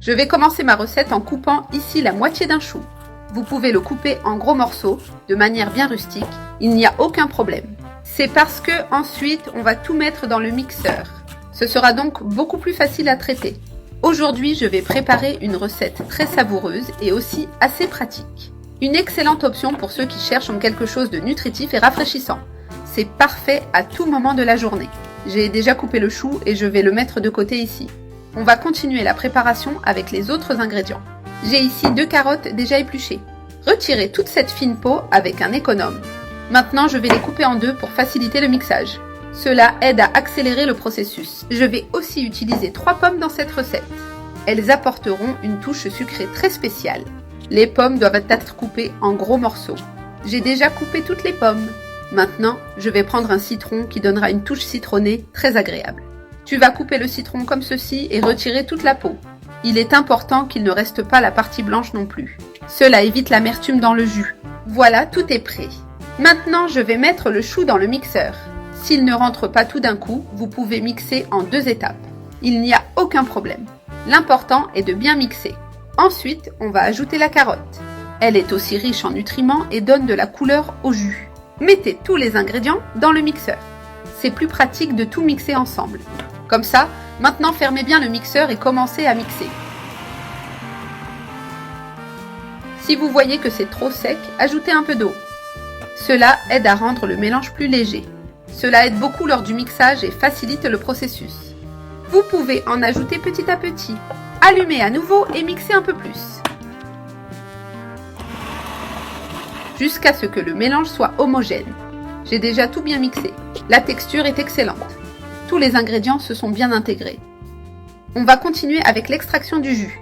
Je vais commencer ma recette en coupant ici la moitié d'un chou. Vous pouvez le couper en gros morceaux, de manière bien rustique, il n'y a aucun problème. C'est parce que ensuite on va tout mettre dans le mixeur. Ce sera donc beaucoup plus facile à traiter. Aujourd'hui, je vais préparer une recette très savoureuse et aussi assez pratique. Une excellente option pour ceux qui cherchent quelque chose de nutritif et rafraîchissant. C'est parfait à tout moment de la journée. J'ai déjà coupé le chou et je vais le mettre de côté ici. On va continuer la préparation avec les autres ingrédients. J'ai ici 2 carottes déjà épluchées. Retirez toute cette fine peau avec un économe. Maintenant, je vais les couper en deux pour faciliter le mixage. Cela aide à accélérer le processus. Je vais aussi utiliser 3 pommes dans cette recette. Elles apporteront une touche sucrée très spéciale. Les pommes doivent être coupées en gros morceaux. J'ai déjà coupé toutes les pommes. Maintenant, je vais prendre un citron qui donnera une touche citronnée très agréable. Tu vas couper le citron comme ceci et retirer toute la peau. Il est important qu'il ne reste pas la partie blanche non plus. Cela évite l'amertume dans le jus. Voilà, tout est prêt. Maintenant, je vais mettre le chou dans le mixeur. S'il ne rentre pas tout d'un coup, vous pouvez mixer en 2 étapes. Il n'y a aucun problème. L'important est de bien mixer. Ensuite, on va ajouter la carotte. Elle est aussi riche en nutriments et donne de la couleur au jus. Mettez tous les ingrédients dans le mixeur. C'est plus pratique de tout mixer ensemble. Comme ça, maintenant fermez bien le mixeur et commencez à mixer. Si vous voyez que c'est trop sec, ajoutez un peu d'eau. Cela aide à rendre le mélange plus léger. Cela aide beaucoup lors du mixage et facilite le processus. Vous pouvez en ajouter petit à petit. Allumez à nouveau et mixez un peu plus. Jusqu'à ce que le mélange soit homogène. J'ai déjà tout bien mixé. La texture est excellente. Tous les ingrédients se sont bien intégrés. On va continuer avec l'extraction du jus.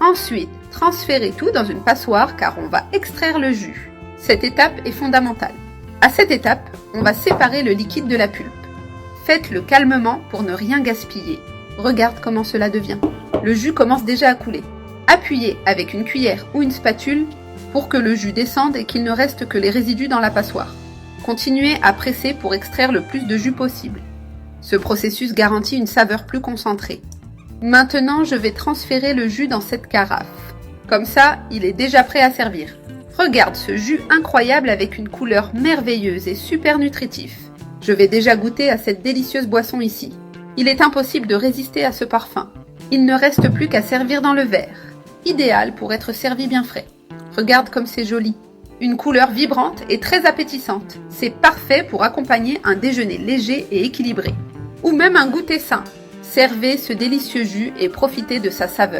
Ensuite, transférez tout dans une passoire car on va extraire le jus. Cette étape est fondamentale. À cette étape, on va séparer le liquide de la pulpe. Faites-le calmement pour ne rien gaspiller. Regarde comment cela devient. Le jus commence déjà à couler. Appuyez avec une cuillère ou une spatule pour que le jus descende et qu'il ne reste que les résidus dans la passoire. Continuez à presser pour extraire le plus de jus possible. Ce processus garantit une saveur plus concentrée. Maintenant, je vais transférer le jus dans cette carafe. Comme ça, il est déjà prêt à servir. Regarde ce jus incroyable avec une couleur merveilleuse et super nutritif. Je vais déjà goûter à cette délicieuse boisson ici. Il est impossible de résister à ce parfum. Il ne reste plus qu'à servir dans le verre. Idéal pour être servi bien frais. Regarde comme c'est joli. Une couleur vibrante et très appétissante. C'est parfait pour accompagner un déjeuner léger et équilibré. Ou même un goûter sain. Servez ce délicieux jus et profitez de sa saveur.